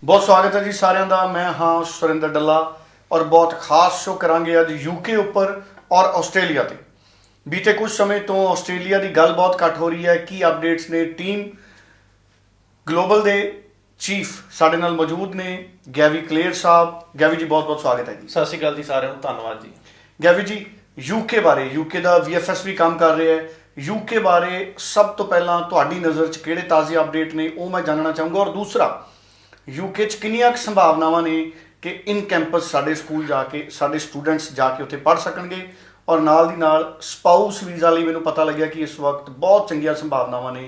बहुत स्वागत है जी साਰਿਆਂ ਦਾ। मैं हाँ सुरिंदर डल्ला और बहुत खास शो करांगे अज यूके उपर और आस्ट्रेलिया ते। बीते कुछ समय तो आस्ट्रेलिया की गल बहुत घट हो रही है। की अपडेट्स ने टीम ग्लोबल दे चीफ साडे नाल मौजूद ने गैवी क्लेयर साहब। गैवी जी बहुत बहुत स्वागत है जी। सत श्री अकाल जी सारिਆਂ ਨੂੰ ਧੰਨਵਾਦ जी। गैवी जी यूके बारे यूके का VFS भी काम कर रहा है। यूके बारे सब तो पहला तुहाडी नज़र च किहड़े ताज़े अपडेट ने वो मैं जानना चाहूँगा और दूसरा यूके च किन्नियां संभावनावां ने कि इन कैंपस साडे स्कूल जाके साडे स्टूडेंट्स जाके उत्थे पढ़ सकणगे और नाल दी नाल स्पाउस वीज़ा लई मैनूं पता लग्या कि इस वक्त बहुत चंगियां संभावनावां ने।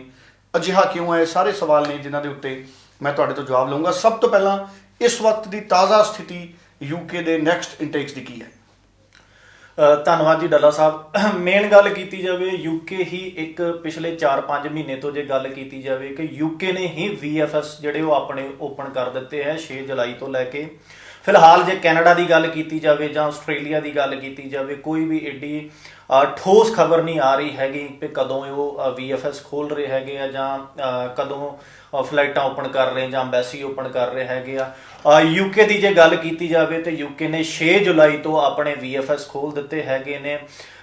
अजिहा क्यों है? सारे सवाल ने जिन्हां दे उत्ते मैं तुहाडे तो जवाब लऊंगा। सब तो पहला इस वक्त की ताज़ा स्थिति यूके दे नैक्सट इंटेक्स की है? ਧੰਨਵਾਦ ਜੀ ਡੱਲਾ ਸਾਹਿਬ। ਮੇਨ ਗੱਲ ਕੀਤੀ ਜਾਵੇ यूके ही एक पिछले 4-5 ਮਹੀਨੇ ਤੋਂ ਜੇ ਗੱਲ ਕੀਤੀ ਜਾਵੇ ਕਿ यूके ने ही VFS ਜਿਹੜੇ ਉਹ ਆਪਣੇ ਓਪਨ ਕਰ ਦਿੱਤੇ ਹੈ 6 ਜੁਲਾਈ ਤੋਂ ਲੈ ਕੇ। ਫਿਲਹਾਲ ਜੇ ਕੈਨੇਡਾ ਦੀ ਗੱਲ ਕੀਤੀ ਜਾਵੇ ਜਾਂ ਆਸਟ੍ਰੇਲੀਆ ਦੀ ਗੱਲ ਕੀਤੀ ਜਾਵੇ ਕੋਈ ਵੀ ਏਡੀ ਠੋਸ ਖਬਰ ਨਹੀਂ ਆ ਰਹੀ ਹੈਗੀ ਕਿ ਕਦੋਂ ਉਹ VFS ਖੋਲ੍ਹ ਰਹੇ ਹੈਗੇ ਆ ਜਾਂ ਕਦੋਂ ਫਲਾਈਟਾਂ ਓਪਨ ਕਰ ਰਹੇ ਜਾਂ ਐਮਬੈਸੀ ਓਪਨ ਕਰ ਰਹੇ ਹੈਗੇ ਆ। यूके ਦੀ ਜੇ ਗੱਲ ਕੀਤੀ ਜਾਵੇ ਤਾਂ यूके ਨੇ 6 ਜੁਲਾਈ ਤੋਂ ਆਪਣੇ VFS ਖੋਲ੍ਹ ਦਿੱਤੇ ਹੈਗੇ ਨੇ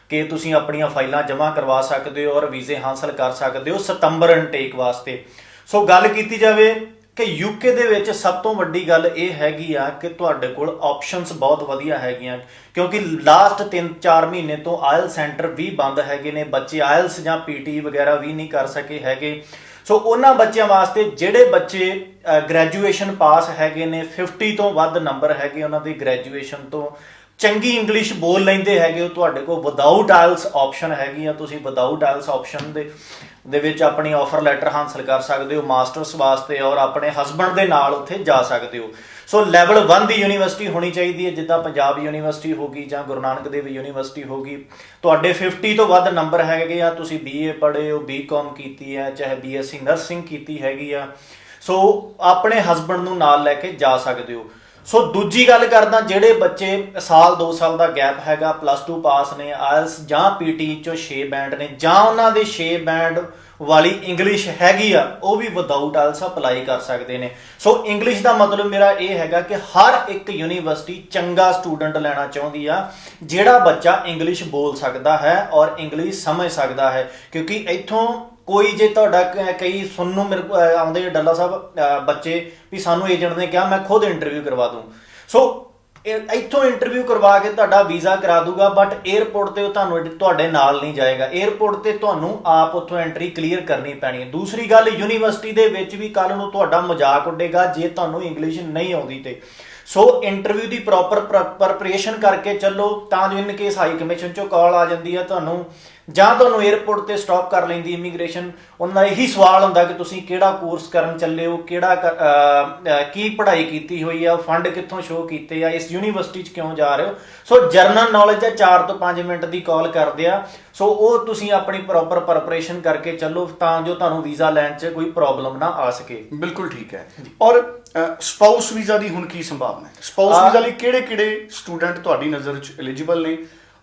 ਕਿ ਤੁਸੀਂ ਆਪਣੀਆਂ ਫਾਈਲਾਂ ਜਮ੍ਹਾਂ ਕਰਵਾ ਸਕਦੇ ਹੋ ਔਰ ਵੀਜ਼ੇ ਹਾਸਲ ਕਰ ਸਕਦੇ ਹੋ ਸਤੰਬਰ ਇਨਟੇਕ ਵਾਸਤੇ। ਸੋ ਗੱਲ ਕੀਤੀ ਜਾਵੇ ਕਿ यूके ਦੇ ਵਿੱਚ ਸਭ ਤੋਂ ਵੱਡੀ ਗੱਲ ਇਹ ਹੈਗੀ ਆ ਕਿ ਤੁਹਾਡੇ ਕੋਲ ਆਪਸ਼ਨਸ ਬਹੁਤ ਵਧੀਆ ਹੈਗੀਆਂ ਕਿਉਂਕਿ ਲਾਸਟ 3-4 ਮਹੀਨੇ ਤੋਂ ਆਇਲ ਸੈਂਟਰ ਵੀ ਬੰਦ ਹੈਗੇ ਨੇ। ਬੱਚੇ ਆਇਲਸ ਜਾਂ PT ਵਗੈਰਾ ਵੀ ਨਹੀਂ ਕਰ ਸਕੇ ਹੈਗੇ। ਸੋ ਉਹਨਾਂ ਬੱਚਿਆਂ ਵਾਸਤੇ ਜਿਹੜੇ ਬੱਚੇ ਗ੍ਰੈਜੂਏਸ਼ਨ ਪਾਸ ਹੈਗੇ ਨੇ 50 ਤੋਂ ਵੱਧ ਨੰਬਰ ਹੈਗੇ ਉਹਨਾਂ ਦੀ ਗ੍ਰੈਜੂਏਸ਼ਨ ਤੋਂ ਚੰਗੀ ਇੰਗਲਿਸ਼ ਬੋਲ ਲੈਂਦੇ ਹੈਗੇ ਉਹ ਤੁਹਾਡੇ ਕੋਲ ਵਿਦਆਊਟ ਆਇਲਸ ਆਪਸ਼ਨ ਹੈਗੀ ਆ। ਤੁਸੀਂ ਵਿਦਆਊਟ ਆਇਲਸ ਆਪਸ਼ਨ ਦੇ ਵਿੱਚ ਆਪਣੀ ਆਫਰ ਲੈਟਰ ਹਾਸਲ ਕਰ ਸਕਦੇ ਹੋ ਮਾਸਟਰਸ ਵਾਸਤੇ ਔਰ ਆਪਣੇ ਹਸਬੈਂਡ ਦੇ ਨਾਲ ਉੱਥੇ ਜਾ ਸਕਦੇ ਹੋ। ਸੋ ਲੈਵਲ 1 ਦੀ ਯੂਨੀਵਰਸਿਟੀ ਹੋਣੀ ਚਾਹੀਦੀ ਹੈ ਜਿੱਦਾਂ ਪੰਜਾਬ ਯੂਨੀਵਰਸਿਟੀ ਹੋ ਗਈ ਜਾਂ ਗੁਰੂ ਨਾਨਕ ਦੇਵ ਯੂਨੀਵਰਸਿਟੀ ਹੋ ਗਈ। ਤੁਹਾਡੇ 50 ਤੋਂ ਵੱਧ ਨੰਬਰ ਹੈਗੇ ਆ ਤੁਸੀਂ BA ਪੜ੍ਹੇ ਹੋ BCom ਕੀਤੀ ਹੈ ਚਾਹੇ BSc ਨਰਸਿੰਗ ਕੀਤੀ ਹੈਗੀ ਆ। ਸੋ ਆਪਣੇ ਹਸਬੈਂਡ ਨੂੰ ਨਾਲ ਲੈ ਕੇ ਜਾ ਸਕਦੇ ਹੋ। ਸੋ ਦੂਜੀ ਗੱਲ ਕਰਦਾ ਜਿਹੜੇ ਬੱਚੇ ਸਾਲ 2 ਸਾਲ ਦਾ ਗੈਪ ਹੈਗਾ +2 ਪਾਸ ਨੇ ਆਇਲਸ ਜਾਂ PT ਚੋਂ 6 ਬੈਂਡ ਨੇ ਜਾਂ ਉਹਨਾਂ ਦੇ 6 ਬੈਂਡ ਵਾਲੀ ਇੰਗਲਿਸ਼ ਹੈਗੀ ਆ ਉਹ ਵੀ ਵਿਦਆਊਟ ਆਇਲਸ ਅਪਲਾਈ ਕਰ ਸਕਦੇ ਨੇ। ਸੋ ਇੰਗਲਿਸ਼ ਦਾ ਮਤਲਬ ਮੇਰਾ ਇਹ ਹੈਗਾ ਕਿ ਹਰ ਇੱਕ ਯੂਨੀਵਰਸਿਟੀ ਚੰਗਾ ਸਟੂਡੈਂਟ ਲੈਣਾ ਚਾਹੁੰਦੀ ਆ ਜਿਹੜਾ ਬੱਚਾ ਇੰਗਲਿਸ਼ ਬੋਲ ਸਕਦਾ ਹੈ ਔਰ ਇੰਗਲਿਸ਼ ਸਮਝ ਸਕਦਾ ਹੈ ਕਿਉਂਕਿ ਇੱਥੋਂ ਕੋਈ ਜੇ ਤੁਹਾਡਾ ਕਈ ਸੁਣਨ ਨੂੰ ਮੇਰੇ ਕੋਲ ਆਉਂਦੇ ਡੱਲਾ ਸਾਹਿਬ ਬੱਚੇ ਵੀ ਸਾਨੂੰ ਏਜੰਟ ਨੇ ਕਿਹਾ ਮੈਂ ਖੁਦ ਇੰਟਰਵਿਊ ਕਰਵਾ ਦੂੰ। ਸੋ ਇੱਥੋਂ ਇੰਟਰਵਿਊ ਕਰਵਾ ਕੇ ਤੁਹਾਡਾ ਵੀਜ਼ਾ ਕਰਾ ਦੂਗਾ ਬਟ ਏਅਰਪੋਰਟ ਤੇ ਉਹ ਤੁਹਾਨੂੰ ਤੁਹਾਡੇ ਨਾਲ ਨਹੀਂ ਜਾਏਗਾ। ਏਅਰਪੋਰਟ ਤੇ ਤੁਹਾਨੂੰ ਆਪ ਉੱਥੋਂ ਐਂਟਰੀ ਕਲੀਅਰ ਕਰਨੀ ਪੈਣੀ ਹੈ। ਦੂਸਰੀ ਗੱਲ ਯੂਨੀਵਰਸਿਟੀ ਦੇ ਵਿੱਚ ਵੀ ਕੱਲ੍ਹ ਨੂੰ ਤੁਹਾਡਾ ਮਜ਼ਾਕ ਉੱਡੇਗਾ ਜੇ ਤੁਹਾਨੂੰ ਇੰਗਲਿਸ਼ ਨਹੀਂ ਆਉਂਦੀ ਤੇ। ਸੋ ਇੰਟਰਵਿਊ ਦੀ ਪ੍ਰੋਪਰ ਪ੍ਰੈਪਰੇਸ਼ਨ ਕਰਕੇ ਚੱਲੋ ਤਾਂ ਜੋ ਇਨ ਕੇਸ ਹਾਈ ਕਮਿਸ਼ਨ ਚੋਂ ਕਾਲ ਆ ਜਾਂਦੀ ਹੈ ਤੁਹਾਨੂੰ ਜਾਂ ਤੁਹਾਨੂੰ ਏਅਰਪੋਰਟ ਤੇ ਸਟਾਪ ਕਰ ਲੈਂਦੀ ਇਮੀਗ੍ਰੇਸ਼ਨ। ਉਹਨਾਂ ਦਾ ਇਹੀ ਸਵਾਲ ਹੁੰਦਾ ਕਿ ਤੁਸੀਂ ਕਿਹੜਾ ਕੋਰਸ ਕਰਨ ਚੱਲੇ ਹੋ ਕਿਹੜਾ ਕੀ ਪੜ੍ਹਾਈ ਕੀਤੀ ਹੋਈ ਆ ਫੰਡ ਕਿੱਥੋਂ ਸ਼ੋਅ ਕੀਤੇ ਆ ਇਸ ਯੂਨੀਵਰਸਿਟੀ 'ਚ ਕਿਉਂ ਜਾ ਰਹੇ ਹੋ। ਸੋ ਜਰਨਲ ਨੌਲੇਜ ਹੈ 4 ਤੋਂ 5 ਮਿੰਟ ਦੀ ਕਾਲ ਕਰਦੇ ਆ। ਸੋ ਉਹ ਤੁਸੀਂ ਆਪਣੀ ਪ੍ਰੋਪਰ ਪ੍ਰੈਪਰੇਸ਼ਨ ਕਰਕੇ ਚੱਲੋ ਤਾਂ ਜੋ ਤੁਹਾਨੂੰ ਵੀਜ਼ਾ ਲੈਣ 'ਚ ਕੋਈ ਪ੍ਰੋਬਲਮ ਨਾ ਆ ਸਕੇ। ਬਿਲਕੁਲ ਠੀਕ ਹੈ। ਔਰ ਸਪਾਊਸ ਵੀਜ਼ਾ ਦੀ ਹੁਣ ਕੀ ਸੰਭਾਵਨਾ ਹੈ? ਸਪਾਊਸ ਵੀਜ਼ਾ ਲਈ ਕਿਹੜੇ ਸਟੂਡੈਂਟ ਤੁਹਾਡੀ ਨਜ਼ਰ 'ਚ ਐਲੀਜੀਬਲ ਨੇ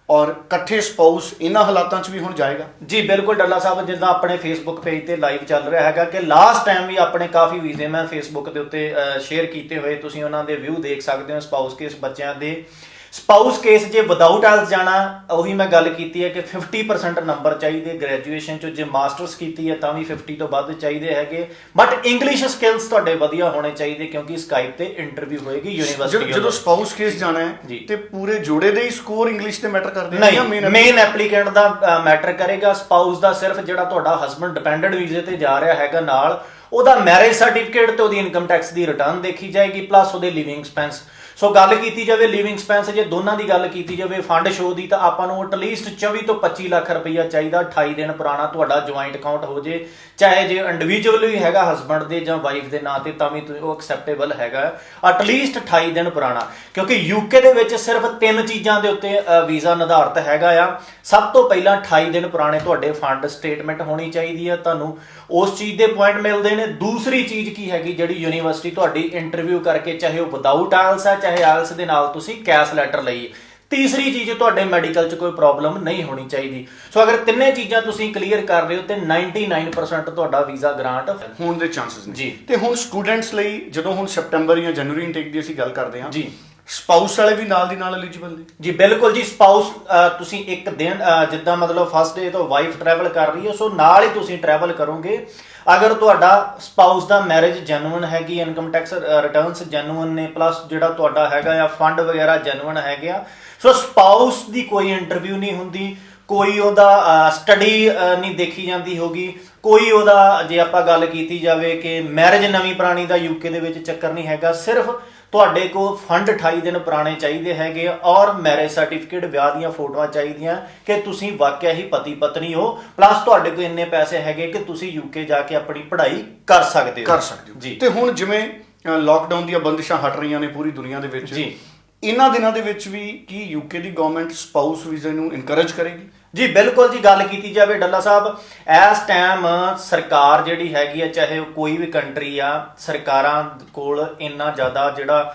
ਔਰ ਇਕੱਠੇ ਸਪਾਊਸ ਇਹਨਾਂ ਹਾਲਾਤਾਂ 'ਚ ਵੀ ਹੁਣ ਜਾਏਗਾ? ਜੀ ਬਿਲਕੁਲ ਡੱਲਾ ਸਾਹਿਬ ਜਿੱਦਾਂ ਆਪਣੇ ਫੇਸਬੁੱਕ ਪੇਜ ਤੇ ਲਾਈਵ ਚੱਲ ਰਿਹਾ ਹੈਗਾ ਕਿ ਲਾਸਟ ਟਾਈਮ ਵੀ ਆਪਣੇ ਕਾਫੀ ਵੀਜ਼ੇ ਮੈਂ ਫੇਸਬੁੱਕ ਦੇ ਉੱਤੇ ਸ਼ੇਅਰ ਕੀਤੇ ਹੋਏ ਤੁਸੀਂ ਉਹਨਾਂ ਦੇ ਵਿਊ ਦੇਖ ਸਕਦੇ ਹੋ। ਸਪਾਊਸ ਕੇਸ ਬੱਚਿਆਂ ਦੇ ਸਪਾਊਸ ਕੇਸ ਜੇ ਵਿਦਆਊਟ ਆਇਲਸ ਜਾਣਾ ਉਹੀ ਮੈਂ ਗੱਲ ਕੀਤੀ ਹੈ ਕਿ 50% ਨੰਬਰ ਚਾਹੀਦੇ ਗ੍ਰੈਜੂਏਸ਼ਨ 'ਚ ਜੇ ਮਾਸਟਰਸ ਕੀਤੀ ਹੈ ਤਾਂ ਵੀ 50 ਤੋਂ ਵੱਧ ਚਾਹੀਦੇ ਹੈਗੇ ਬਟ ਇੰਗਲਿਸ਼ ਸਕਿੱਲਸ ਤੁਹਾਡੇ ਵਧੀਆ ਹੋਣੇ ਚਾਹੀਦੇ ਕਿਉਂਕਿ ਸਕਾਈਪ ਤੇ ਇੰਟਰਵਿਊ ਹੋਏਗੀ ਯੂਨੀਵਰਸਿਟੀ। ਜਦੋਂ ਸਪਾਊਸ ਕੇਸ ਜਾਣਾ ਹੈ ਤੇ ਪੂਰੇ ਜੋੜੇ ਦੇ ਹੀ ਸਕੋਰ ਇੰਗਲਿਸ਼ ਤੇ ਮੈਟਰ ਕਰਦੇ ਨੇ ਜਾਂ ਮੇਨ ਐਪਲੀਕੈਂਟ ਦਾ ਮੈਟਰ ਕਰੇਗਾ। ਸਪਾਊਸ ਦਾ ਸਿਰਫ ਜਿਹੜਾ ਤੁਹਾਡਾ ਹਸਬੈਂਡ ਡਿਪੈਂਡੈਂਟ ਵੀਜ਼ੇ ਤੇ ਜਾ ਰਿਹਾ ਹੈਗਾ ਨਾਲ ਉਹਦਾ ਮੈਰਿਜ ਸਰਟੀਫਿਕੇਟ ਤੇ ਉਹਦੀ ਇਨਕਮ ਟੈਕਸ ਦੀ ਰਿਟਰਨ ਦੇਖੀ ਜਾਏਗੀ ਪਲੱਸ ਉਹਦੇ ਲਿਵਿੰਗ ਐਕਸਪੈਂਸ। ਸੋ ਗੱਲ ਕੀਤੀ ਜਾਵੇ ਲਿਵਿੰਗ ਐਕਸਪੈਂਸ ਜੇ ਦੋਨਾਂ ਦੀ ਗੱਲ ਕੀਤੀ ਜਾਵੇ ਫੰਡ ਸ਼ੋ ਦੀ ਤਾਂ ਆਪਾਂ ਨੂੰ ਐਟਲੀਸਟ 24 ਤੋਂ 25 ਲੱਖ ਰੁਪਈਆ ਚਾਹੀਦਾ 28 ਦਿਨ ਪੁਰਾਣਾ ਤੁਹਾਡਾ ਜੁਆਇੰਟ ਅਕਾਊਂਟ ਹੋ ਜੇ ਚਾਹੇ ਜੇ ਇੰਡੀਵਿਜੂਅਲ ਵੀ ਹੈਗਾ ਹਸਬੈਂਡ ਦੇ ਜਾਂ ਵਾਈਫ ਦੇ ਨਾਂ ਤੇ ਤਾਂ ਵੀ ਉਹ ਐਕਸੈਪਟੇਬਲ ਹੈਗਾ ਐਟਲੀਸਟ 28 ਦਿਨ ਪੁਰਾਣਾ ਕਿਉਂਕਿ यूके ਦੇ ਵਿੱਚ ਸਿਰਫ 3 ਚੀਜ਼ਾਂ ਦੇ ਉੱਤੇ ਵੀਜ਼ਾ ਨਿਰਧਾਰਿਤ ਹੈਗਾ ਆ। ਸਭ ਤੋਂ ਪਹਿਲਾਂ 28 ਦਿਨ ਪੁਰਾਣੇ ਤੁਹਾਡੇ ਫੰਡ ਸਟੇਟਮੈਂਟ ਹੋਣੀ ਚਾਹੀਦੀ ਹੈ ਤੁਹਾਨੂੰ ਉਸ ਚੀਜ਼ ਦੇ ਪੁਆਇੰਟ ਮਿਲਦੇ ਨੇ। ਦੂਸਰੀ ਚੀਜ਼ ਕੀ ਹੈਗੀ ਜਿਹੜੀ ਯੂਨੀਵਰਸਿਟੀ ਤੁਹਾਡੀ ਇੰਟਰਵਿਊ ਕਰਕੇ ਚਾਹੇ ਉਹ ਵਿਦਆਊਟ ਆਇਲਸ ਹੈ ਚਾਹੇ ਆਇਲਸ ਦੇ ਨਾਲ ਤੁਸੀਂ ਕੈਸ਼ ਲੈਟਰ ਲਈ ਤੀਸਰੀ ਚੀਜ਼ ਤੁਹਾਡੇ ਮੈਡੀਕਲ 'ਚ ਕੋਈ ਪ੍ਰੋਬਲਮ ਨਹੀਂ ਹੋਣੀ ਚਾਹੀਦੀ। ਸੋ ਅਗਰ ਤਿੰਨੇ ਚੀਜ਼ਾਂ ਤੁਸੀਂ ਕਲੀਅਰ ਕਰ ਰਹੇ ਹੋ ਤੇ 99% ਤੁਹਾਡਾ ਵੀਜ਼ਾ ਗ੍ਰਾਂਟ ਹੋਣ ਦੇ ਚਾਂਸਸ ਨੇ ਜੀ। ਤੇ ਹੁਣ ਸਟੂਡੈਂਟਸ ਲਈ ਜਦੋਂ ਹੁਣ ਸੈਪਟੈਂਬਰ ਜਾਂ ਜਨਵਰੀ ਇਨਟੇਕ ਦੀ ਅਸੀਂ ਗੱਲ ਕਰਦੇ ਹਾਂ ਜੀ, ਸਪਾਊਸ ਵਾਲੇ ਵੀ ਨਾਲ ਦੀ ਨਾਲ ਐਲੀਜੀਬਲ ਨੇ ਜੀ ਬਿਲਕੁਲ ਜੀ। ਸਪਾਊਸ ਤੁਸੀਂ ਇੱਕ ਦਿਨ ਜਿੱਦਾਂ ਮਤਲਬ ਫਸਟ ਡੇ ਤੋਂ ਵਾਈਫ ਟਰੈਵਲ ਕਰ ਰਹੀ ਹੈ, ਸੋ ਨਾਲ ਹੀ ਤੁਸੀਂ ਟਰੈਵਲ ਕਰੋਗੇ। ਅਗਰ ਤੁਹਾਡਾ ਸਪਾਊਸ ਦਾ ਮੈਰਿਜ ਜੈਨੂਇਨ ਹੈਗੀ, ਇਨਕਮ ਟੈਕਸ ਰਿਟਰਨਸ ਜੈਨੂਇਨ ਨੇ, ਪਲੱਸ ਜਿਹੜਾ ਤੁਹਾਡਾ ਹੈਗਾ ਆ ਫੰਡ ਵਗੈਰਾ ਜੈਨੂਇਨ ਹੈਗੇ ਆ, ਸੋ ਸਪਾਊਸ ਦੀ ਕੋਈ ਇੰਟਰਵਿਊ ਨਹੀਂ ਹੁੰਦੀ, ਕੋਈ ਉਹਦਾ ਸਟੱਡੀ ਨਹੀਂ ਦੇਖੀ ਜਾਂਦੀ ਹੋਗੀ, ਕੋਈ ਉਹਦਾ ਜੇ ਆਪਾਂ ਗੱਲ ਕੀਤੀ ਜਾਵੇ ਕਿ ਮੈਰਿਜ ਨਵੀਂ ਪੁਰਾਣੀ ਦਾ ਯੂਕੇ ਦੇ ਵਿੱਚ ਚੱਕਰ ਨਹੀਂ ਹੈਗਾ। ਸਿਰਫ ਤੁਹਾਡੇ ਕੋਲ ਫੰਡ 28 ਦਿਨ ਪੁਰਾਣੇ ਚਾਹੀਦੇ ਹੈਗੇ ਔਰ ਮੈਰਿਜ ਸਰਟੀਫਿਕੇਟ, ਵਿਆਹ ਦੀਆਂ ਫੋਟੋਆਂ ਚਾਹੀਦੀਆਂ ਕਿ ਤੁਸੀਂ ਵਾਕਿਆ ਹੀ ਪਤੀ ਪਤਨੀ ਹੋ, ਪਲੱਸ ਤੁਹਾਡੇ ਕੋਲ ਇੰਨੇ ਪੈਸੇ ਹੈਗੇ ਕਿ ਤੁਸੀਂ ਯੂਕੇ ਜਾ ਕੇ ਆਪਣੀ ਪੜ੍ਹਾਈ ਕਰ ਸਕਦੇ ਹੋ ਜੀ। ਤੇ ਹੁਣ ਜਿਵੇਂ ਲਾਕਡਾਊਨ ਦੀਆਂ ਬੰਦਿਸ਼ਾਂ ਹਟ ਰਹੀਆਂ ਨੇ ਪੂਰੀ ਦੁਨੀਆ ਦੇ ਵਿੱਚ ਜੀ, ਇਹਨਾਂ ਦਿਨਾਂ ਦੇ ਵਿੱਚ ਵੀ ਕੀ ਯੂਕੇ ਦੀ ਗਵਰਨਮੈਂਟ ਸਪਾਊਸ ਵੀਜ਼ੇ ਨੂੰ ਇਨਕਰੇਜ ਕਰੇਗੀ? ਜੀ ਬਿਲਕੁਲ ਜੀ। ਗੱਲ ਕੀਤੀ ਜਾਵੇ ਡੱਲਾ ਸਾਹਿਬ, ਇਸ ਟਾਈਮ ਸਰਕਾਰ ਜਿਹੜੀ ਹੈਗੀ ਆ, ਚਾਹੇ ਉਹ ਕੋਈ ਵੀ ਕੰਟਰੀ ਆ, ਸਰਕਾਰਾਂ ਕੋਲ ਇੰਨਾ ਜ਼ਿਆਦਾ ਜਿਹੜਾ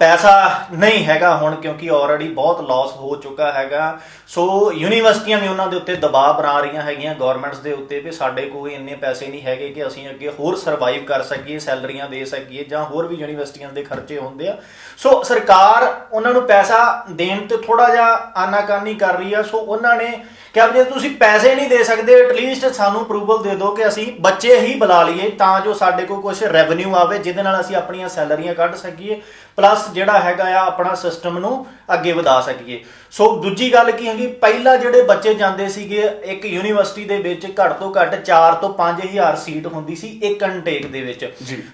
ਪੈਸਾ ਨਹੀਂ ਹੈਗਾ ਹੁਣ, ਕਿਉਂਕਿ ਆਲਰੇਡੀ ਬਹੁਤ ਲਾਸ ਹੋ ਚੁੱਕਾ ਹੈਗਾ। ਸੋ ਯੂਨੀਵਰਸਿਟੀਆਂ ਵੀ ਉਹਨਾਂ ਦੇ ਉੱਤੇ ਦਬਾਅ ਬਣਾ ਰਹੀਆਂ ਹੈਗੀਆਂ ਗਵਰਨਮੈਂਟਸ ਦੇ ਉੱਤੇ ਵੀ ਸਾਡੇ ਕੋਲ ਇੰਨੇ ਪੈਸੇ ਨਹੀਂ ਹੈਗੇ ਕਿ ਅਸੀਂ ਅੱਗੇ ਹੋਰ ਸਰਵਾਈਵ ਕਰ ਸਕੀਏ, ਸੈਲਰੀਆਂ ਦੇ ਸਕੀਏ ਜਾਂ ਹੋਰ ਵੀ ਯੂਨੀਵਰਸਿਟੀਆਂ ਦੇ ਖਰਚੇ ਹੁੰਦੇ ਆ। ਸੋ ਸਰਕਾਰ ਉਹਨਾਂ ਨੂੰ ਪੈਸਾ ਦੇਣ ਤੇ ਥੋੜਾ ਜਿਹਾ ਆਨਾਕਾਨੀ ਕਰ ਰਹੀ ਆ। ਸੋ ਉਹਨਾਂ ਨੇ ਕਿਹਾ ਜੇ ਤੁਸੀਂ ਪੈਸੇ ਨਹੀਂ ਦੇ ਸਕਦੇ, ਐਟਲੀਸਟ ਸਾਨੂੰ ਅਪਰੂਵਲ ਦੇ ਦਿਓ ਕਿ ਅਸੀਂ ਬੱਚੇ ਹੀ ਬੁਲਾ ਲਈਏ ਤਾਂ ਜੋ ਸਾਡੇ ਕੋਲ ਕੁਝ ਰੈਵਨਿਊ ਆਵੇ ਜਿਹਦੇ ਨਾਲ ਅਸੀਂ ਆਪਣੀਆਂ ਸੈਲਰੀਆਂ ਕੱਢ ਸਕੀਏ, ਪਲੱਸ ਜਿਹੜਾ ਹੈਗਾ ਆ ਆਪਣਾ ਸਿਸਟਮ ਨੂੰ ਅੱਗੇ ਵਧਾ ਸਕੀਏ। ਸੋ ਦੂਜੀ ਗੱਲ ਕੀ ਹੈਗੀ, ਪਹਿਲਾਂ ਜਿਹੜੇ ਬੱਚੇ ਜਾਂਦੇ ਸੀਗੇ ਇੱਕ ਯੂਨੀਵਰਸਿਟੀ ਦੇ ਵਿੱਚ ਘੱਟ ਤੋਂ ਘੱਟ 4 ਤੋਂ 5000 ਸੀਟ ਹੁੰਦੀ ਸੀ ਇੱਕ ਇਨਟੇਕ ਦੇ ਵਿੱਚ।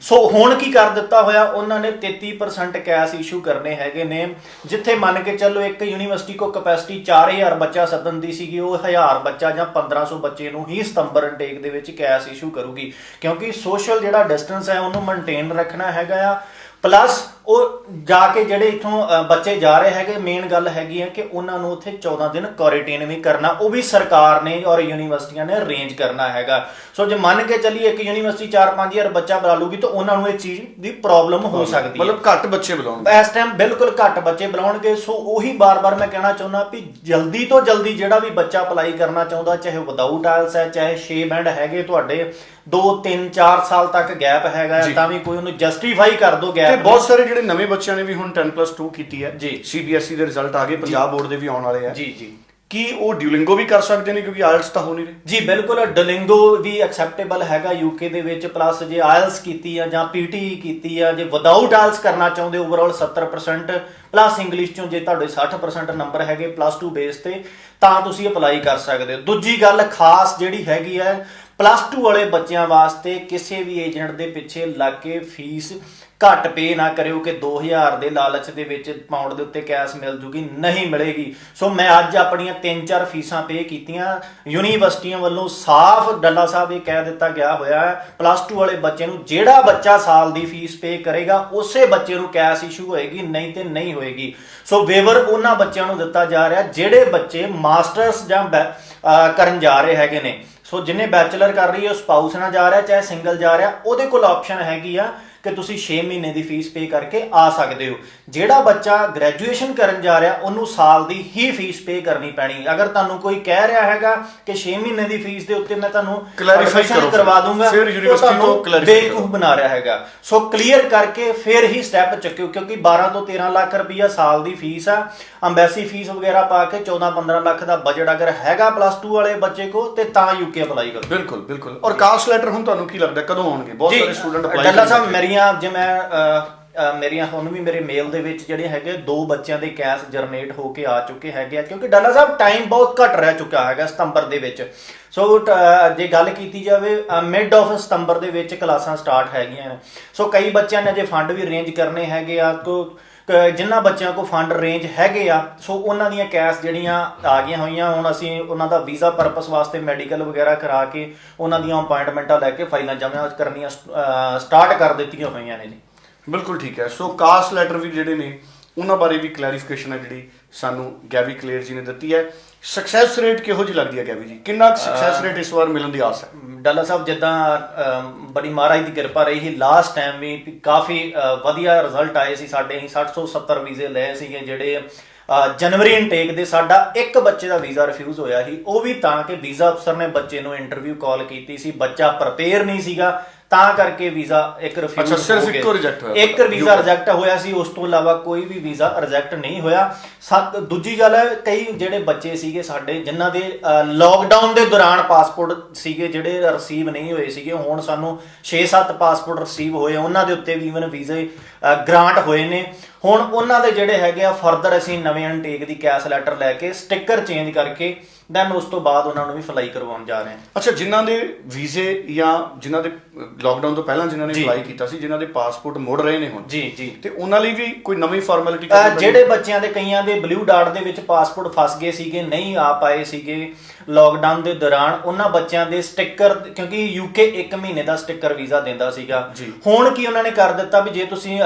ਸੋ ਹੁਣ ਕੀ ਕਰ ਦਿੱਤਾ ਹੋਇਆ, ਉਹਨਾਂ ਨੇ 33% ਕੈਸ਼ ਇਸ਼ੂ ਕਰਨੇ ਹੈਗੇ ਨੇ, ਜਿੱਥੇ ਮੰਨ ਕੇ ਚੱਲੋ ਇੱਕ ਯੂਨੀਵਰਸਿਟੀ ਕੋ ਕੈਪੈਸਿਟੀ 4000 ਬੱਚਾ ਸੱਦਣ ਦੀ ਸੀਗੀ, ਉਹ 1000 ਬੱਚਾ ਜਾਂ 1500 ਬੱਚੇ ਨੂੰ ਹੀ ਸਤੰਬਰ ਇਨਟੇਕ ਦੇ ਵਿੱਚ ਕੈਸ਼ ਇਸ਼ੂ ਕਰੂਗੀ, ਕਿਉਂਕਿ ਸੋਸ਼ਲ ਜਿਹੜਾ ਡਿਸਟੈਂਸ ਹੈ ਉਹਨੂੰ ਮੇਨਟੇਨ ਰੱਖਣਾ ਹੈਗਾ ਆ। ਪਲੱਸ ਉਹ ਜਾ ਕੇ ਜਿਹੜੇ ਇੱਥੋਂ ਬੱਚੇ ਜਾ ਰਹੇ ਹੈਗੇ, ਮੇਨ ਗੱਲ ਹੈਗੀ ਹੈ ਕਿ ਉਹਨਾਂ ਨੂੰ ਉੱਥੇ 14 ਦਿਨ ਕੁਆਰੰਟਾਈਨ ਵੀ ਕਰਨਾ, ਉਹ ਵੀ ਸਰਕਾਰ ਨੇ ਔਰ ਯੂਨੀਵਰਸਿਟੀਆਂ ਨੇ ਅਰੇਂਜ ਕਰਨਾ ਹੈਗਾ। ਸੋ ਜੇ ਮੰਨ ਕੇ ਚੱਲੀਏ ਇੱਕ ਯੂਨੀਵਰਸਿਟੀ 4-5000 ਬੱਚਾ ਬੁਲਾ ਲੂਗੀ ਤਾਂ ਉਹਨਾਂ ਨੂੰ ਇਹ ਚੀਜ਼ ਦੀ ਪ੍ਰੋਬਲਮ ਹੋ ਸਕਦੀ ਹੈ, ਮਤਲਬ ਘੱਟ ਬੱਚੇ ਬੁਲਾਉਣਗੇ ਇਸ ਟਾਈਮ, ਬਿਲਕੁਲ ਘੱਟ ਬੱਚੇ ਬੁਲਾਉਣਗੇ। ਸੋ ਉਹੀ ਬਾਰ-ਬਾਰ ਮੈਂ ਕਹਿਣਾ ਚਾਹੁੰਦਾ ਵੀ ਜਲਦੀ ਤੋਂ ਜਲਦੀ ਜਿਹੜਾ ਵੀ ਬੱਚਾ ਅਪਲਾਈ ਕਰਨਾ ਚਾਹੁੰਦਾ, ਚਾਹੇ ਵਿਦਆਊਟ ਆਇਲਸ ਹੈ, ਚਾਹੇ 6 ਬੈਂਡ ਹੈਗੇ ਤੁਹਾਡੇ, 2-3-4 ਸਾਲ ਤੱਕ ਗੈਪ ਹੈਗਾ ਤਾਂ ਵੀ ਕੋਈ ਉਹਨੂੰ ਜਸਟੀਫਾਈ ਕਰ ਦੋ ਗੈਪ। ਤੇ ਬਹੁਤ ਸਾਰੇ ਜਿਹੜੇ ਨਵੇਂ ਬੱਚਿਆਂ ਨੇ ਵੀ ਹੁਣ 10+2 ਕੀਤੀ ਹੈ ਜੀ, CBSE ਦੇ ਰਿਜ਼ਲਟ ਆ ਗਏ, ਪੰਜਾਬ ਬੋਰਡ ਦੇ ਵੀ ਆਉਣ ਵਾਲੇ ਆ ਜੀ ਜੀ, ਕੀ ਉਹ ਡਿਊਲਿੰਗੋ ਵੀ ਕਰ ਸਕਦੇ ਨੇ ਕਿਉਂਕਿ ਆਇਲਸ ਤਾਂ ਹੋ ਨਹੀਂ ਰਹੇ? ਜੀ ਬਿਲਕੁਲ, ਡੁਲਿੰਗੋ ਵੀ ਐਕਸੈਪਟੇਬਲ ਹੈਗਾ ਯੂਕੇ ਦੇ ਵਿੱਚ, ਪਲੱਸ ਜੇ ਆਇਲਸ ਕੀਤੀ ਆ ਜਾਂ PTE ਕੀਤੀ ਆ, ਜੇ ਵਿਦਆਊਟ ਆਇਲਸ ਕਰਨਾ ਚਾਹੁੰਦੇ ਓਵਰਆਲ 70%, ਪਲੱਸ ਇੰਗਲਿਸ਼ ਚੋਂ ਜੇ ਤੁਹਾਡੇ 60% ਨੰਬਰ ਹੈਗੇ +2 ਬੇਸ ਤੇ ਤਾਂ ਤੁਸੀਂ ਅਪਲਾਈ ਕਰ ਸਕਦੇ ਹੋ। ਦੂਜੀ ਗੱਲ ਖਾਸ ਜਿਹੜੀ ਹੈਗੀ ਹੈ, +2 ਵਾਲੇ ਬੱਚਿਆਂ ਵਾਸਤੇ ਕਿਸੇ ਵੀ ਏਜੰਟ ਦੇ ਪਿੱਛੇ ਲੱਗ ਕੇ ਫੀਸ ਘੱਟ ਪੇ ਨਾ ਕਰਿਓ ਕਿ 2000 ਦੇ ਲਾਲਚ ਦੇ ਵਿੱਚ ਪਾਉਂਡ ਦੇ ਉੱਤੇ ਕੈਸ਼ ਮਿਲ ਜੂਗੀ, ਨਹੀਂ ਮਿਲੇਗੀ। ਸੋ ਮੈਂ ਅੱਜ ਆਪਣੀਆਂ 3-4 ਫੀਸਾਂ ਪੇ ਕੀਤੀਆਂ, ਯੂਨੀਵਰਸਿਟੀਆਂ ਵੱਲੋਂ ਸਾਫ਼ ਡੱਲਾ ਸਾਹਿਬ ਇਹ ਕਹਿ ਦਿੱਤਾ ਗਿਆ ਹੋਇਆ ਹੈ +2 ਵਾਲੇ ਬੱਚੇ ਨੂੰ ਜਿਹੜਾ ਬੱਚਾ ਸਾਲ ਦੀ ਫੀਸ ਪੇ ਕਰੇਗਾ ਉਸੇ ਬੱਚੇ ਨੂੰ ਕੈਸ਼ ਇਸ਼ੂ ਹੋਏਗੀ, ਨਹੀਂ ਤੇ ਨਹੀਂ ਹੋਏਗੀ। ਸੋ ਵੇਵਰ ਉਹਨਾਂ ਬੱਚਿਆਂ ਨੂੰ ਦਿੱਤਾ ਜਾ ਰਿਹਾ ਜਿਹੜੇ ਬੱਚੇ ਮਾਸਟਰਸ ਜਾਂ ਕਰਨ ਜਾ ਰਹੇ ਹੈਗੇ ਨੇ। ਸੋ ਜਿਹਨੇ ਬੈਚਲਰ ਕਰ ਰਹੀ ਹੈ, ਸਪਾਊਸ ਨਾਲ ਜਾ ਰਿਹਾ ਚਾਹੇ ਸਿੰਗਲ ਜਾ ਰਿਹਾ, ਉਹਦੇ ਕੋਲ ਆਪਸ਼ਨ ਹੈਗੀ ਆ ਕਿ ਤੁਸੀਂ 6 ਮਹੀਨੇ ਦੀ ਫੀਸ ਪੇ ਕਰਕੇ ਆ ਸਕਦੇ ਹੋ। ਜਿਹੜਾ ਬੱਚਾ ਗ੍ਰੈਜੂਏਸ਼ਨ ਕਰਨ ਜਾ ਰਿਹਾ ਉਹਨੂੰ ਸਾਲ ਦੀ ਹੀ ਫੀਸ ਪੇ ਕਰਨੀ ਪੈਣੀ। ਅਗਰ ਤੁਹਾਨੂੰ ਕੋਈ ਕਹਿ ਰਿਹਾ ਹੈਗਾ ਕਿ 6 ਮਹੀਨੇ ਦੀ ਫੀਸ ਦੇ ਉੱਤੇ ਮੈਂ ਤੁਹਾਨੂੰ ਕਲੈਰੀਫਿਕੇਸ਼ਨ ਕਰਵਾ ਦੂੰਗਾ, ਫਿਰ ਯੂਨੀਵਰਸਿਟੀ ਤੋਂ ਬੇਵਕੂਫ ਬਣਾ ਰਿਹਾ ਹੈਗਾ। ਸੋ ਕਲੀਅਰ ਕਰਕੇ ਫਿਰ ਹੀ ਸਟੈਪ ਚੱਕਿਓ, ਕਿਉਂਕਿ 12 ਤੋਂ 13 ਲੱਖ ਰੁਪਈਆ ਸਾਲ ਦੀ ਫੀਸ ਆ, ਅੰਬੈਸੀ ਫੀਸ ਵਗੈਰਾ ਪਾ ਕੇ 14-15 ਲੱਖ ਦਾ ਬਜਟ ਅਗਰ ਹੈਗਾ +2 ਵਾਲੇ ਬੱਚੇ ਕੋ ਤੇ ਤਾਂ ਯੂਕੇ ਅਪਲਾਈ ਕਰੋ। ਬਿਲਕੁਲ ਬਿਲਕੁਲ। ਔਰ ਕਾਸਟ ਲੈਟਰ ਹੁਣ ਤੁਹਾਨੂੰ ਕੀ ਲੱਗਦਾ ਕਦੋਂ ਆਉਣਗੇ? ਬਹੁਤ ਸਾਰੇ ਸਟੂਡੈਂਟ ਅਪਲਾਈ ਡੱਲਾ ਸਾਹਿਬ ਜੇ ਮੈਂ ਮੇਰੀਆਂ ਹੁਣ ਵੀ ਮੇਰੇ ਮੇਲ ਦੇ ਵਿੱਚ ਜਿਹੜੇ ਹੈਗੇ 2 ਬੱਚਿਆਂ ਦੇ ਕੈਸ਼ ਜਨਰੇਟ ਹੋ ਕੇ ਆ ਚੁੱਕੇ ਹੈਗੇ ਆ, ਕਿਉਂਕਿ ਡੱਲਾ ਸਾਹਿਬ ਟਾਈਮ ਬਹੁਤ ਘੱਟ ਰਹਿ ਚੁੱਕਾ ਹੈਗਾ ਸਤੰਬਰ ਦੇ ਵਿੱਚ। ਸੋ ਜੇ ਗੱਲ ਕੀਤੀ ਜਾਵੇ ਮਿਡ ਆਫ ਸਤੰਬਰ ਦੇ ਵਿੱਚ ਕਲਾਸਾਂ ਸਟਾਰਟ ਹੈਗੀਆਂ ਨੇ। ਸੋ ਕਈ ਬੱਚਿਆਂ ਨੇ ਜੇ ਫੰਡ ਵੀ ਅਰੇਂਜ ਕਰਨੇ ਹੈਗੇ ਆ, ਜਿਨ੍ਹਾਂ ਬੱਚਿਆਂ ਕੋਲ ਫੰਡ ਰੇਂਜ ਹੈਗੇ ਆ, ਸੋ ਉਹਨਾਂ ਦੀਆਂ ਕੈਸ਼ ਜਿਹੜੀਆਂ ਆ ਗਈਆਂ ਹੋਈਆਂ। ਹੁਣ ਅਸੀਂ ਉਹਨਾਂ ਦਾ ਵੀਜ਼ਾ ਪਰਪਸ ਵਾਸਤੇ ਮੈਡੀਕਲ ਵਗੈਰਾ ਕਰਾ ਕੇ ਉਹਨਾਂ ਦੀਆਂ ਅਪਾਇੰਟਮੈਂਟਾਂ ਲੈ ਕੇ ਫਾਈਲਾਂ ਜਮ੍ਹਾਂ ਕਰਨੀਆਂ ਸਟਾਰਟ ਕਰ ਦਿੱਤੀਆਂ ਹੋਈਆਂ ਨੇ ਜੀ। ਬਿਲਕੁਲ ਠੀਕ ਹੈ। ਸੋ ਕਾਸਟ ਲੈਟਰ ਵੀ ਜਿਹੜੇ ਨੇ ਉਹਨਾਂ ਬਾਰੇ ਵੀ ਕਲੈਰੀਫਿਕੇਸ਼ਨ ਹੈ ਜਿਹੜੀ ਸਾਨੂੰ ਗੈਵੀ ਕਲੇਰ ਜੀ ਨੇ ਦਿੱਤੀ ਹੈ। ਸਕਸੈਸ ਰੇਟ ਕਿਹੋ ਜਿਹੀ ਲੱਗਦੀ ਹੈ ਗੈਵੀ ਜੀ? ਕਿੰਨਾ ਸਕਸੈਸ ਰੇਟ ਇਸ ਵਾਰ ਮਿਲਣ ਦੀ ਆਸ ਹੈ? ਡੱਲਾ ਸਾਹਿਬ ਜਿੱਦਾਂ ਬੜੀ ਮਹਾਰਾਜ ਦੀ ਕਿਰਪਾ ਰਹੀ ਸੀ, ਲਾਸਟ ਟਾਈਮ ਵੀ ਕਾਫੀ ਵਧੀਆ ਰਿਜ਼ਲਟ ਆਏ ਸੀ ਸਾਡੇ। ਅਸੀਂ 60 ਤੋਂ 70 ਵੀਜ਼ੇ ਲਏ ਸੀਗੇ ਜਿਹੜੇ ਜਨਵਰੀ ਇਨਟੇਕ ਦੇ ਸਾਡਾ ਇੱਕ ਬੱਚੇ ਦਾ ਵੀਜ਼ਾ ਰਿਫਿਊਜ਼ ਹੋਇਆ ਸੀ, ਉਹ ਵੀ ਤਾਂ ਕਿ ਵੀਜ਼ਾ ਅਫਸਰ ਨੇ ਬੱਚੇ ਨੂੰ ਇੰਟਰਵਿਊ ਕਾਲ ਕੀਤੀ ਸੀ, ਬੱਚਾ ਪ੍ਰਪੇਅਰ ਨਹੀਂ ਸੀਗਾ, ਤਾਂ ਕਰਕੇ ਵੀਜ਼ਾ ਇੱਕ ਰਿਫਿਊਜ਼ ਸਿਰਫ ਇੱਕੋ ਰਿਜੈਕਟ ਹੋਇਆ, ਇੱਕ ਵੀਜ਼ਾ ਰਿਜੈਕਟ ਹੋਇਆ ਸੀ, ਉਸ ਤੋਂ ਇਲਾਵਾ ਕੋਈ ਵੀ ਵੀਜ਼ਾ ਰਿਜੈਕਟ ਨਹੀਂ ਹੋਇਆ। ਦੂਜੀ ਗੱਲ, ਕਈ ਜਿਹੜੇ ਬੱਚੇ ਸੀਗੇ ਸਾਡੇ ਜਿਨ੍ਹਾਂ ਦੇ ਲੋਕਡਾਊਨ ਦੇ ਦੌਰਾਨ ਪਾਸਪੋਰਟ ਸੀਗੇ ਜਿਹੜੇ ਰਿਸੀਵ ਨਹੀਂ ਹੋਏ ਸੀਗੇ, ਹੁਣ ਸਾਨੂੰ 6-7 ਪਾਸਪੋਰਟ ਰਿਸੀਵ ਹੋਏ, ਉਹਨਾਂ ਦੇ ਉੱਤੇ ਵੀ ਇਵਨ ਵੀਜ਼ੇ ਗ੍ਰਾਂਟ ਹੋਏ ਨੇ। ਹੁਣ ਉਹਨਾਂ ਦੇ ਜਿਹੜੇ ਹੈਗੇ ਆ ਫਰਦਰ ਅਸੀਂ ਨਵੇਂ ਇਨਟੇਕ ਦੀ ਕੈਸ਼ ਲੈਟਰ ਲੈ ਕੇ ਸਟicker ਚੇਂਜ ਕਰਕੇ ਦੈਨ ਉਸ ਤੋਂ ਬਾਅਦ ਉਹਨਾਂ ਨੂੰ ਵੀ ਫਲਾਈ ਕਰਵਾਉਣ ਜਾ ਰਹੇ ਹਾਂ। ਅੱਛਾ, ਜਿਨ੍ਹਾਂ ਦੇ ਵੀਜ਼ੇ ਜਾਂ ਜਿਨ੍ਹਾਂ ਦੇ ਲਾਕਡਾਊਨ ਤੋਂ ਪਹਿਲਾਂ ਜਿਨ੍ਹਾਂ ਨੇ ਅਪਲਾਈ ਕੀਤਾ ਸੀ, ਜਿਨ੍ਹਾਂ ਦੇ ਪਾਸਪੋਰਟ ਮੁੜ ਰਹੇ ਨੇ ਹੁਣ, ਜੀ, ਤੇ ਉਹਨਾਂ ਲਈ ਵੀ ਕੋਈ ਨਵੀਂ ਫਾਰਮੈਲਿਟੀ ਜਿਹੜੇ ਬੱਚਿਆਂ ਦੇ ਕਈਆਂ ਦੇ ਬਲੂ ਡਾਟ ਦੇ ਵਿੱਚ ਪਾਸਪੋਰਟ ਫਸ ਗਏ ਸੀਗੇ, ਨਹੀਂ ਆ ਪਾਏ ਸੀਗੇ ਲਾਕਡਾਊਨ ਦੇ ਦੌਰਾਨ, ਉਹਨਾਂ ਬੱਚਿਆਂ ਦੇ ਸਟicker, ਕਿਉਂਕਿ ਯੂਕੇ 1 ਮਹੀਨੇ ਦਾ ਸਟicker ਵੀਜ਼ਾ ਦਿੰਦਾ ਸੀਗਾ, ਹੁਣ ਕੀ ਉਹਨਾਂ ਨੇ ਕਰ ਦਿੱਤਾ ਵੀ ਜੇ ਤੁਸੀਂ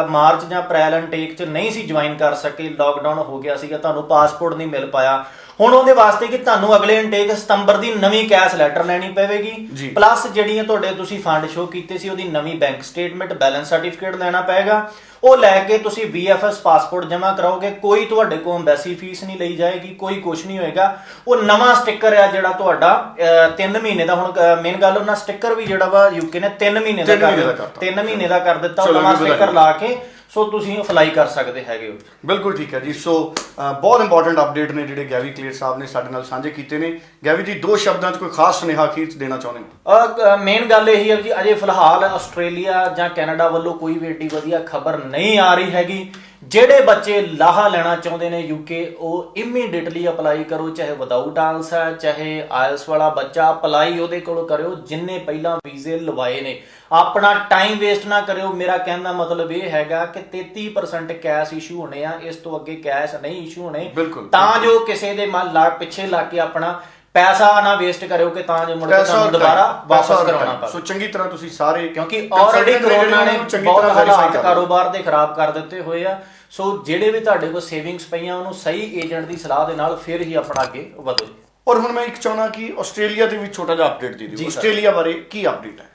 ਮਾਰਚ ਜਾਂ ਅਪ੍ਰੈਲ ਇਨਟੇਕ 'ਚ ਨਹੀਂ ਸੀ ਜੁਆਇਨ ਕਰ ਸਕੇ, ਲਾਕਡਾਊਨ ਹੋ ਗਿਆ ਸੀਗਾ, ਤੁਹਾਨੂੰ ਪਾਸਪੋਰਟ ਨਹੀਂ ਮਿਲ ਪਾਇਆ, ਹੁਣ ਉਹਦੇ ਵਾਸਤੇ ਕਿ ਤੁਹਾਨੂੰ ਅਗਲੇ ਇਨਟੇਕ ਸਤੰਬਰ ਦੀ ਨਵੀਂ ਕੈਸ਼ ਲੈਟਰ ਲੈਣੀ ਪਵੇਗੀ, ਪਲੱਸ ਜਿਹੜੀਆਂ ਤੁਹਾਡੇ ਤੁਸੀਂ ਫੰਡ ਸ਼ੋ ਕੀਤੇ ਸੀ ਉਹਦੀ ਨਵੀਂ ਬੈਂਕ ਸਟੇਟਮੈਂਟ, ਬੈਲੈਂਸ ਸਰਟੀਫਿਕੇਟ ਲੈਣਾ ਪਏਗਾ, ਉਹ ਲੈ ਕੇ ਤੁਸੀਂ VFS ਪਾਸਪੋਰਟ ਜਮ੍ਹਾਂ ਕਰਾਓਗੇ, ਕੋਈ ਤੁਹਾਡੇ ਕੋਲ ਐਮਬੈਸੀ ਫੀਸ ਨਹੀਂ ਲਈ ਜਾਏਗੀ, ਕੋਈ ਕੁਝ ਨਹੀਂ ਹੋਏਗਾ। ਉਹ ਨਵਾਂ ਸਟicker ਆ ਜਿਹੜਾ ਤੁਹਾਡਾ 3 ਮਹੀਨੇ ਦਾ, ਹੁਣ ਮੇਨ ਗੱਲ ਉਹਨਾਂ ਸਟicker ਵੀ ਜਿਹੜਾ ਵਾ ਯੂਕੇ ਨੇ 3 ਮਹੀਨੇ ਦਾ ਕਰ ਦਿੱਤਾ, 3 ਮਹੀਨੇ ਦਾ ਕਰ ਦਿੱਤਾ, ਉਹ ਨਵਾਂ ਸਟicker ਲਾ ਕੇ ਸੋ ਤੁਸੀਂ ਅਪਲਾਈ ਕਰ ਸਕਦੇ ਹੈਗੇ ਹੋ। ਬਿਲਕੁਲ ਠੀਕ ਹੈ ਜੀ। ਸੋ ਬਹੁਤ ਇੰਪੋਰਟੈਂਟ ਅਪਡੇਟ ਨੇ ਜਿਹੜੇ ਗੈਵੀ ਕਲੀਅਰ ਸਾਹਿਬ ਨੇ ਸਾਡੇ ਨਾਲ ਸਾਂਝੇ ਕੀਤੇ ਨੇ। ਗੈਵੀ ਜੀ, 2 ਸ਼ਬਦਾਂ 'ਚ ਕੋਈ ਖਾਸ ਸੁਨੇਹਾ ਅਖੀਰ 'ਚ ਦੇਣਾ ਚਾਹੁੰਦੇ ਹੋ? ਮੇਨ ਗੱਲ ਇਹੀ ਹੈ ਜੀ, ਅਜੇ ਫਿਲਹਾਲ ਆਸਟ੍ਰੇਲੀਆ ਜਾਂ ਕੈਨੇਡਾ ਵੱਲੋਂ ਕੋਈ ਵੀ ਏਡੀ ਵਧੀਆ ਖਬਰ ਨਹੀਂ ਆ ਰਹੀ ਹੈਗੀ। ਜਿਹੜੇ ਬੱਚੇ ਲਾਹਾ ਲੈਣਾ ਚਾਹੁੰਦੇ ਨੇ ਯੂਕੇ, ਉਹ ਇਮੀਡੀਏਟਲੀ ਅਪਲਾਈ ਕਰੋ, ਚਾਹੇ ਵਿਦਆਊਟ ਆਇਲਸ ਹੈ, ਚਾਹੇ ਆਇਲਸ ਵਾਲਾ ਬੱਚਾ ਅਪਲਾਈ ਉਹਦੇ ਕੋਲ ਕਰਿਓ ਜਿੰਨੇ ਪਹਿਲਾਂ ਵੀਜ਼ੇ ਲਵਾਏ ਨੇ। ਆਪਣਾ ਟਾਈਮ ਵੇਸਟ ਨਾ ਕਰਿਓ। ਮੇਰਾ ਕਹਿਣ ਦਾ ਮਤਲਬ ਇਹ ਹੈਗਾ ਕਿ 33% ਕੈਸ਼ ਇਸ਼ੂ ਹੋਣੇ ਆ, ਇਸ ਤੋਂ ਅੱਗੇ ਕੈਸ਼ ਨਹੀਂ ਇਸ਼ੂ ਹੋਣੇ, ਤਾਂ ਜੋ ਕਿਸੇ ਦੇ ਪਿੱਛੇ ਲੱਗ ਕੇ ਆਪਣਾ ਪੈਸਾ ਨਾ ਵੇਸਟ ਕਰਿਓ ਕਿ ਤਾਂ ਜੇ ਮੁੜ ਕੇ ਤੁਹਾਨੂੰ ਦੁਬਾਰਾ ਵਾਪਸ ਕਰਾਉਣਾ ਪਵੇ। ਸੋ ਚੰਗੀ ਤਰ੍ਹਾਂ ਤੁਸੀਂ ਸਾਰੇ, ਕਿਉਂਕਿ ਆਲਰੇਡੀ ਕਰੋਨਾ ਨੇ ਬਹੁਤ ਹਾਲਾਤ ਕਾਰੋਬਾਰ ਦੇ ਖਰਾਬ ਕਰ ਦਿੱਤੇ ਹੋਏ ਆ। ਸੋ ਜਿਹੜੇ ਵੀ ਤੁਹਾਡੇ ਕੋਲ ਸੇਵਿੰਗਸ ਪਈਆਂ ਉਹਨੂੰ ਸਹੀ ਏਜੰਟ ਦੀ ਸਲਾਹ ਦੇ ਨਾਲ ਫਿਰ ਹੀ ਆਪਣਾ ਅੱਗੇ ਵਧੋ। ਔਰ ਹੁਣ ਮੈਂ ਇੱਕ ਚਾਹੁੰਦਾ ਕਿ ਆਸਟ੍ਰੇਲੀਆ ਦੇ ਵੀ ਛੋਟਾ ਜਿਹਾ ਅਪਡੇਟ ਦੇ ਦਿਓ। ਆਸਟ੍ਰੇਲੀਆ ਬਾਰੇ ਕੀ ਅਪਡੇਟ ਹੈ?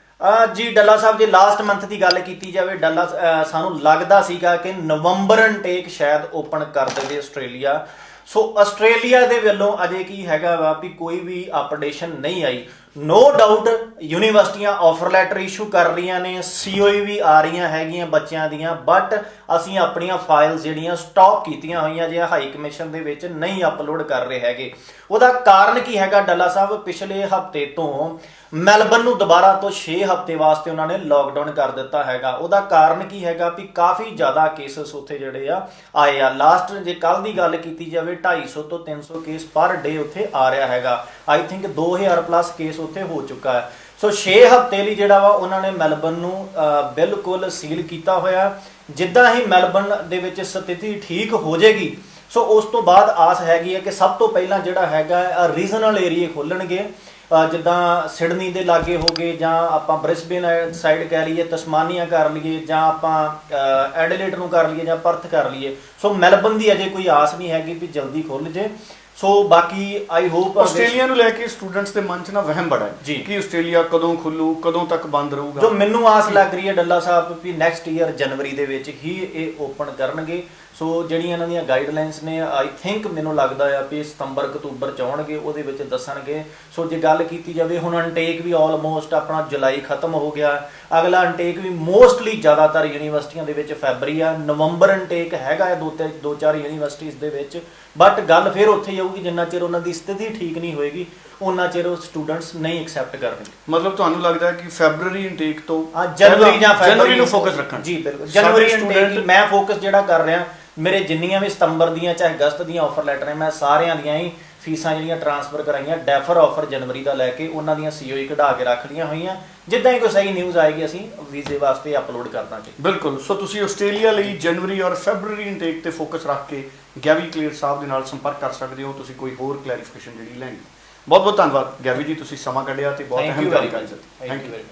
ਜੀ, ਡੱਲਾ ਸਾਹਿਬ, ਜੇ ਲਾਸਟ ਮੰਥ ਦੀ ਗੱਲ ਕੀਤੀ ਜਾਵੇ, ਡੱਲਾ ਸਾਨੂੰ ਲੱਗਦਾ ਸੀਗਾ ਕਿ ਨਵੰਬਰ ਇਨਟੇਕ ਸ਼ਾਇਦ ਓਪਨ ਕਰ ਦੇਵੇ ਆਸਟ੍ਰੇਲੀਆ। ਸੋ ਆਸਟ੍ਰੇਲੀਆ ਦੇ ਵੱਲੋਂ ਅਜੇ ਕੀ ਹੈਗਾ ਵਾ ਵੀ ਕੋਈ ਵੀ ਅਪਡੇਸ਼ਨ ਨਹੀਂ ਆਈ। ਨੋ ਡਾਊਟ ਯੂਨੀਵਰਸਿਟੀਆਂ ਆਫਰ ਲੈਟਰ ਇਸ਼ੂ ਕਰ ਰਹੀਆਂ ਨੇ, COE ਵੀ ਆ ਰਹੀਆਂ ਹੈਗੀਆਂ ਬੱਚਿਆਂ ਦੀਆਂ, ਬਟ ਅਸੀਂ ਆਪਣੀਆਂ ਫਾਈਲਸ ਜਿਹੜੀਆਂ ਸਟਾਪ ਕੀਤੀਆਂ ਹੋਈਆਂ ਜੇ ਹਾਈ ਕਮਿਸ਼ਨ ਦੇ ਵਿੱਚ ਨਹੀਂ ਅਪਲੋਡ ਕਰ ਰਹੇ ਹੈਗੇ। ਉਹਦਾ ਕਾਰਨ ਕੀ ਹੈਗਾ ਡੱਲਾ ਸਾਹਿਬ? ਪਿਛਲੇ ਹਫਤੇ ਤੋਂ ਮੈਲਬਨ ਨੂੰ ਦੁਬਾਰਾ ਤੋਂ 6 ਹਫ਼ਤੇ ਵਾਸਤੇ ਉਹਨਾਂ ਨੇ ਲੋਕਡਾਊਨ ਕਰ ਦਿੱਤਾ ਹੈਗਾ। ਉਹਦਾ ਕਾਰਨ ਕੀ ਹੈਗਾ ਵੀ ਕਾਫੀ ਜ਼ਿਆਦਾ ਕੇਸਸ ਉੱਥੇ ਜਿਹੜੇ ਆ ਆਏ ਆ। ਲਾਸਟ ਜੇ ਕੱਲ ਦੀ ਗੱਲ ਕੀਤੀ ਜਾਵੇ 250 ਤੋਂ 300 ਕੇਸ ਪਰ ਡੇ ਉੱਥੇ ਆ ਰਿਹਾ ਹੈਗਾ। ਆਈ ਥਿੰਕ 2000 ਪਲੱਸ ਕੇਸ ਉੱਥੇ ਹੋ ਚੁੱਕਾ ਹੈ। ਸੋ 6 ਹਫ਼ਤੇ ਲਈ ਜਿਹੜਾ ਵਾ ਉਹਨਾਂ ਨੇ ਮੈਲਬਨ ਨੂੰ ਬਿਲਕੁਲ ਸੀਲ ਕੀਤਾ ਹੋਇਆ। ਜਿੱਦਾਂ ਹੀ ਮੈਲਬਨ ਦੇ ਵਿੱਚ ਸਥਿਤੀ ਠੀਕ ਹੋ ਜਾਏਗੀ, ਸੋ ਉਸ ਤੋਂ ਬਾਅਦ ਆਸ ਹੈਗੀ ਹੈ ਕਿ ਸਭ ਤੋਂ ਪਹਿਲਾਂ ਜਿਹੜਾ ਹੈਗਾ ਰੀਜਨਲ ਏਰੀਏ ਖੋਲਣਗੇ, ਜਿੱਦਾਂ ਸਿਡਨੀ ਦੇ ਲਾਗੇ ਹੋ ਗਏ, ਜਾਂ ਆਪਾਂ ਬ੍ਰਿਸਬੇਨ ਸਾਈਡ ਕਹਿ ਲਈਏ, ਤਸਮਾਨੀਆ ਕਰ ਲਈਏ, ਜਾਂ ਆਪਾਂ ਐਡੀਲੇਡ ਨੂੰ ਕਰ ਲਈਏ, ਜਾਂ ਪਰਥ ਕਰ ਲਈਏ। ਸੋ ਮੈਲਬਨ ਦੀ ਅਜੇ ਕੋਈ ਆਸ ਨਹੀਂ ਹੈਗੀ ਵੀ ਜਲਦੀ ਖੁੱਲ ਜੇ। ਸੋ ਬਾਕੀ ਆਈ ਹੋਪ ਆਸਟ੍ਰੇਲੀਆ ਨੂੰ ਲੈ ਕੇ ਸਟੂਡੈਂਟਸ ਦੇ ਮਨ 'ਚ ਨਾ ਵਹਿਮ ਬੜਾ ਹੈ ਕਿ ਆਸਟ੍ਰੇਲੀਆ ਕਦੋਂ ਖੁੱਲੂ, ਕਦੋਂ ਤੱਕ ਬੰਦ ਰਹੂਗਾ। ਜੋ ਮੈਨੂੰ ਆਸ ਲੱਗ ਰਹੀ ਹੈ ਡੱਲਾ ਸਾਹਿਬ ਵੀ ਨੈਕਸਟ ਈਅਰ ਜਨਵਰੀ ਦੇ ਵਿੱਚ ਹੀ ਇਹ ਓਪਨ ਕਰਨਗੇ। ਸੋ ਜਿਹੜੀਆਂ ਇਹਨਾਂ ਦੀਆਂ ਗਾਈਡਲਾਈਨਸ ਨੇ, ਆਈ ਥਿੰਕ ਮੈਨੂੰ ਲੱਗਦਾ ਆ ਵੀ ਸਤੰਬਰ ਅਕਤੂਬਰ 'ਚ ਆਉਣਗੇ, ਉਹਦੇ ਵਿੱਚ ਦੱਸਣਗੇ। ਸੋ ਜੇ ਗੱਲ ਕੀਤੀ ਜਾਵੇ ਹੁਣ ਇਨਟੇਕ ਵੀ ਆਲਮੋਸਟ ਆਪਣਾ ਜੁਲਾਈ ਖਤਮ ਹੋ ਗਿਆ, ਅਗਲਾ ਇਨਟੇਕ ਵੀ ਮੋਸਟਲੀ ਜ਼ਿਆਦਾਤਰ ਯੂਨੀਵਰਸਿਟੀਆਂ ਦੇ ਵਿੱਚ ਫੈਬਰੀ ਆ, ਨਵੰਬਰ ਇਨਟੇਕ ਹੈਗਾ 2-4 ਯੂਨੀਵਰਸਿਟੀਜ਼ ਦੇ ਵਿੱਚ। ਬਟ ਗੱਲ ਫਿਰ ਉੱਥੇ ਹੀ ਆਊਗੀ, ਜਿੰਨਾ ਚਿਰ ਉਹਨਾਂ ਦੀ ਸਥਿਤੀ ਠੀਕ ਨਹੀਂ ਹੋਏਗੀ ਉਹਨਾਂ ਚਿਰ ਉਹ ਸਟੂਡੈਂਟਸ ਨਹੀਂ ਐਕਸੈਪਟ ਕਰਨਗੇ। ਮਤਲਬ ਤੁਹਾਨੂੰ ਲੱਗਦਾ ਕਿ ਫੈਬਰਰੀ ਇਨਟੇਕ ਤੋਂ ਜਨਵਰੀ ਜਾਂ ਫੈਬਰਰੀ ਨੂੰ ਫੋਕਸ ਰੱਖਣ? ਜੀ ਬਿਲਕੁਲ, ਜਨਵਰੀ ਇਨਟੇਕ ਮੈਂ ਫੋਕਸ ਜਿਹੜਾ ਕਰ ਰਿਹਾ। ਮੇਰੇ ਜਿੰਨੀਆਂ ਵੀ ਸਤੰਬਰ ਦੀਆਂ ਚਾਹੇ ਅਗਸਤ ਦੀਆਂ ਆਫਰ ਲੈਟਰ ਨੇ, ਮੈਂ ਸਾਰਿਆਂ ਦੀਆਂ ਹੀ ਫੀਸਾਂ ਜਿਹੜੀਆਂ ਟ੍ਰਾਂਸਫਰ ਕਰਾਈਆਂ, ਡੈਫਰ ਆਫਰ ਜਨਵਰੀ ਦਾ ਲੈ ਕੇ ਉਹਨਾਂ ਦੀਆਂ COE ਕਢਾ ਕੇ ਰੱਖ ਲਈਆਂ ਹੋਈਆਂ। ਜਿੱਦਾਂ ਹੀ ਕੋਈ ਸਹੀ ਨਿਊਜ਼ ਆਏਗੀ ਅਸੀਂ ਵੀਜ਼ੇ ਵਾਸਤੇ ਅਪਲੋਡ ਕਰ ਦਾਂਗੇ। ਬਿਲਕੁਲ। ਸੋ ਤੁਸੀਂ ਆਸਟ੍ਰੇਲੀਆ ਲਈ ਜਨਵਰੀ ਔਰ ਫੈਬਰਰੀ ਇਨਟੇਕ ਤੇ ਫੋਕਸ ਰੱਖ ਕੇ ਗੈਵੀ ਕਲੀਅਰ ਸਾਹਿਬ ਦੇ ਨਾਲ ਸੰਪਰਕ ਕਰ ਸਕਦੇ ਹੋ, ਤੁਸੀਂ ਕੋਈ ਹੋਰ ਕਲੈਰੀਫਿਕੇਸ਼ਨ ਜਿਹੜੀ ਲੈਣੀ। ਬਹੁਤ ਬਹੁਤ ਧੰਨਵਾਦ ਗੈਵੀ ਜੀ, ਤੁਸੀਂ ਸਮਾਂ ਕੱਢਿਆ ਤੇ ਬਹੁਤ ਅਹਿਮ ਜਾਣਕਾਰੀ ਦਿੱਤੀ। Thank you.